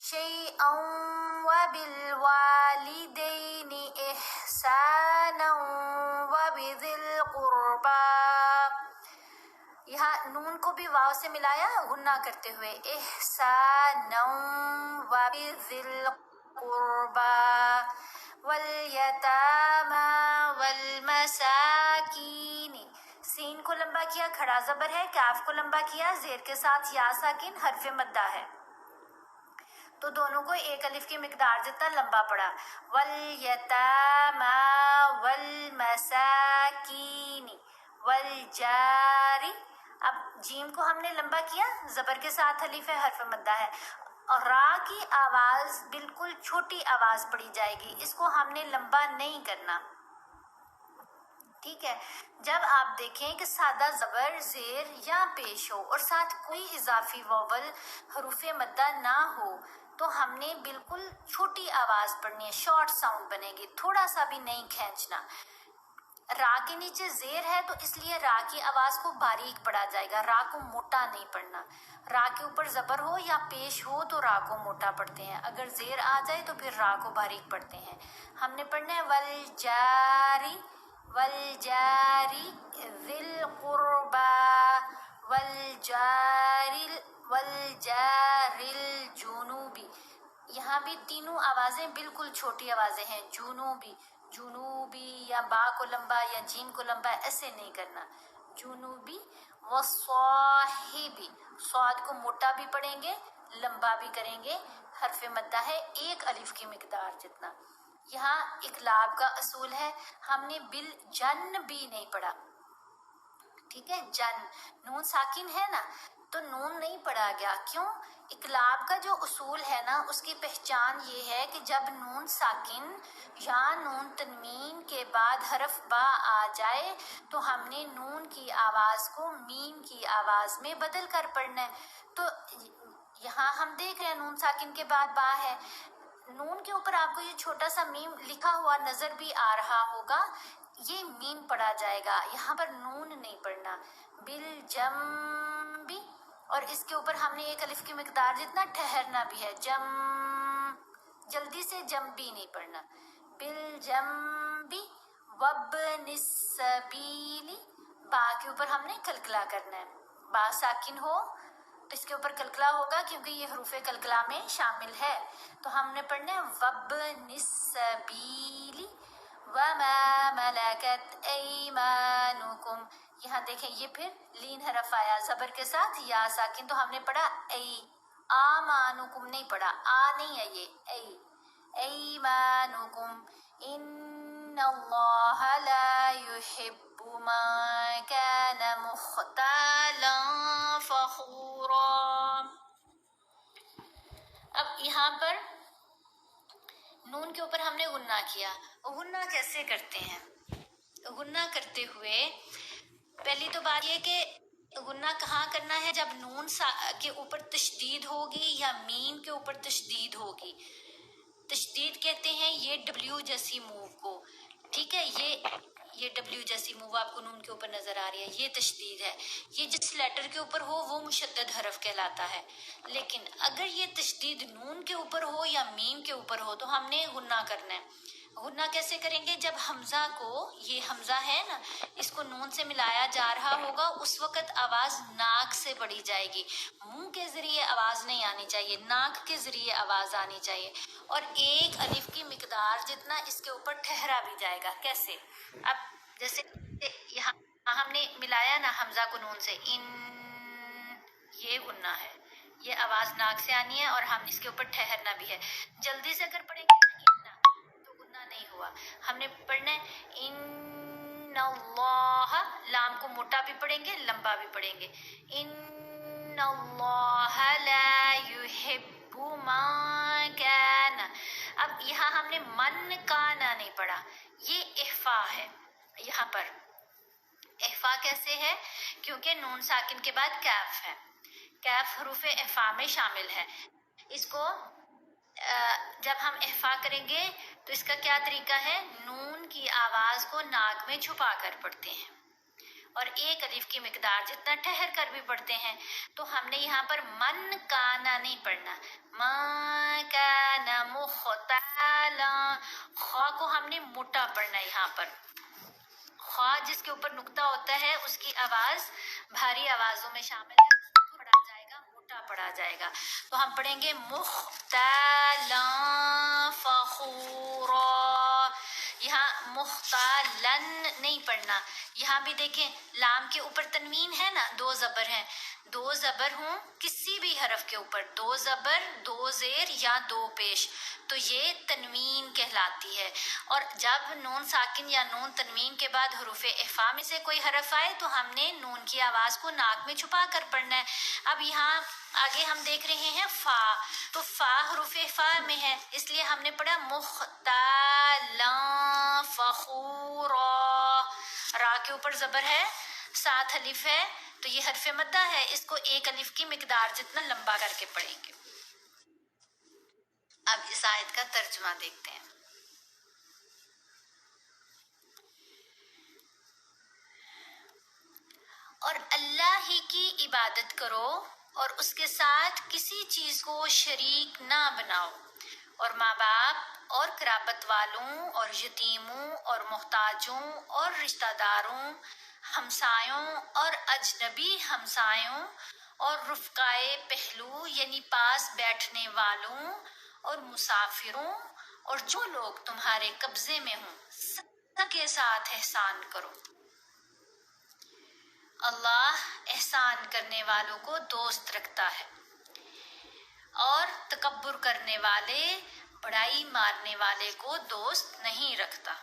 شيئا وبالوالدين إحسانا وبذي القربى. یہاں نون کو بھی واو سے ملایا غنہ کرتے ہوئے احسانا وبذی القربى والیتامی والمساکین. سین کو لمبا کیا، کھڑا زبر ہے، کاف کو لمبا کیا، زیر کے ساتھ یا ساکن حرف مدہ ہے، تو دونوں کو ایک الف کی مقدار جتنا لمبا پڑا. والیتامی والمساکین والجاری. اب جیم کو ہم نے لمبا کیا، زبر کے ساتھ الف ہے، حرف مدہ ہے، اور را کی آواز بالکل چھوٹی آواز پڑی جائے گی، اس کو ہم نے لمبا نہیں کرنا. ٹھیک ہے. جب آپ دیکھیں کہ سادہ زبر زیر یا پیش ہو اور ساتھ کوئی اضافی وول حروف مدہ نہ ہو تو ہم نے بالکل چھوٹی آواز پڑھنی ہے، شارٹ ساؤنڈ بنے گی، تھوڑا سا بھی نہیں کھینچنا. را کے نیچے زیر ہے تو اس لیے را کی آواز کو باریک پڑھا جائے گا، را کو موٹا نہیں پڑھنا. را کے اوپر زبر ہو یا پیش ہو تو را کو موٹا پڑھتے ہیں، اگر زیر آ جائے تو پھر را کو باریک پڑھتے ہیں. ہم نے پڑھنا ہے والجاری والجاری ذی القربى والجاری الجنوبی. یہاں بھی تینوں آوازیں بالکل چھوٹی آوازیں ہیں، جنوبی جنوبی، یا با کو لمبا یا جیم کو لمبا ایسے نہیں کرنا. جنوبی والصاحبی، صاد کو موٹا بھی پڑھیں گے، لمبا بھی کریں گے، حرف مدہ ہے ایک الف کی مقدار جتنا. یہاں اقلاب کا اصول ہے، ہم نے بالجن بھی نہیں پڑھا. ٹھیک ہے. جن نون ساکن ہے نا تو نون نہیں پڑھا گیا. کیوں؟ اقلاب کا جو اصول ہے نا اس کی پہچان یہ ہے کہ جب نون ساکن یا نون تنوین کے بعد حرف با آ جائے تو ہم نے نون کی آواز کو میم کی آواز میں بدل کر پڑھنا ہے. تو یہاں ہم دیکھ رہے ہیں نون ساکن کے بعد با ہے، نون کے اوپر آپ کو یہ چھوٹا سا میم لکھا ہوا نظر بھی آ رہا ہوگا، یہ میم پڑھا جائے گا، یہاں پر نون نہیں پڑھنا. بالجنبی، اور اس کے اوپر ہم نے ایک الف کی مقدار جتنا ٹھہرنا بھی ہے، جم، جلدی سے جم بھی نہیں پڑھنا. بالجنبی وابن السبیل، با کے اوپر ہم نے کلکلا کرنا ہے. با ساکن ہو تو اس کے اوپر کلکلا ہوگا کیونکہ یہ حروف کلکلا میں شامل ہے، تو ہم نے پڑھنا ہے وابن السبیل وما ملکت ایمانکم. یہاں دیکھیں یہ پھر لین حرف آیا زبر کے ساتھ یا ساکن، تو ہم نے پڑھا ای، آمانکم نہیں پڑھا، آ نہیں ہے یہ، ای ایمانکم. ان اللہ لا يحب من كان مختالا فخورا. اب یہاں پر نون کے اوپر ہم نے غنہ کیا. غنہ کیسے کرتے ہیں؟ غنہ کرتے ہوئے پہلی تو بات یہ کہ غنہ کہاں کرنا ہے؟ جب نون کے اوپر تشدید ہوگی یا میم کے اوپر تشدید ہوگی. تشدید کہتے ہیں یہ ڈبلیو جیسی موو کو. ٹھیک ہے. یہ ڈبلیو جیسی موو آپ کو نون کے اوپر نظر آ رہی ہے، یہ تشدید ہے. یہ جس لیٹر کے اوپر ہو وہ مشدد حرف کہلاتا ہے. لیکن اگر یہ تشدید نون کے اوپر ہو یا میم کے اوپر ہو تو ہم نے غنہ کرنا ہے. غنہ کیسے کریں گے؟ جب حمزہ کو، یہ حمزہ ہے نا، اس کو نون سے ملایا جا رہا ہوگا اس وقت آواز ناک سے پڑی جائے گی، منہ کے ذریعے آواز نہیں آنی چاہیے، ناک کے ذریعے آواز آنی چاہیے، اور ایک الف کی مقدار جتنا اس کے اوپر ٹھہرا بھی جائے گا. کیسے؟ اب جیسے یہاں ہم نے ملایا نا حمزہ کو نون سے، ان، یہ غنہ ہے، یہ آواز ناک سے آنی ہے اور ہم اس کے اوپر ٹھہرنا بھی ہے. جلدی سے اگر پڑھیں گے تو غنہ نہیں ہوا. ہم نے پڑھنا ہے ان اللہ، لام کو موٹا بھی پڑھیں گے لمبا بھی پڑھیں گے. ان اللہ لا يحب من كان. اب یہاں ہم نے من کانا نہیں پڑھا، یہ احفا ہے. یہاں پر احفا کیسے ہے؟ کیونکہ نون ساکن کے بعد کیف ہے، کیف حروف احفا میں شامل ہے. اس کو جب ہم احفا کریں گے تو اس کا کیا طریقہ ہے؟ نون کی آواز کو ناک میں چھپا کر پڑھتے ہیں اور ایک الف کی مقدار جتنا ٹھہر کر بھی پڑھتے ہیں. تو ہم نے یہاں پر من کانا نہیں پڑھنا، ماں مختالا، خوا کو ہم نے موٹا پڑھنا ہے یہاں پر. خوا جس کے اوپر نقطہ ہوتا ہے اس کی آواز بھاری آوازوں میں شامل ہے، پڑھا جائے گا، موٹا پڑھا جائے گا. تو ہم پڑھیں گے مختالا فخورا. یہاں مختالن نہیں پڑھنا. یہاں بھی دیکھیں لام کے اوپر تنوین ہے نا، دو زبر ہیں. دو زبر ہوں کسی بھی حرف کے اوپر، دو زبر دو زیر یا دو پیش، تو یہ تنوین کہلاتی ہے. اور جب نون ساکن یا نون تنوین کے بعد حروف اخفا میں سے کوئی حرف آئے تو ہم نے نون کی آواز کو ناک میں چھپا کر پڑھنا ہے. اب یہاں آگے ہم دیکھ رہے ہیں فا، تو فا حروف اخفا میں ہے، اس لیے ہم نے پڑھا مختالا فخورا. را کے اوپر زبر ہے، ساتھ الف ہے، تو یہ حرف مدہ ہے، اس کو ایک الف کی مقدار جتنا لمبا کر کے پڑھیں گے. اب اس آیت کا ترجمہ دیکھتے ہیں. اور اللہ ہی کی عبادت کرو اور اس کے ساتھ کسی چیز کو شریک نہ بناؤ، اور ماں باپ اور قرابت والوں اور یتیموں اور محتاجوں اور رشتہ داروں، ہمسایوں اور اجنبی ہمسایوں اور رفقائے پہلو یعنی پاس بیٹھنے والوں اور مسافروں اور جو لوگ تمہارے قبضے میں ہوں، سب کے ساتھ احسان کرو. اللہ احسان کرنے والوں کو دوست رکھتا ہے اور تکبر کرنے والے، بڑائی مارنے والے کو دوست نہیں رکھتا.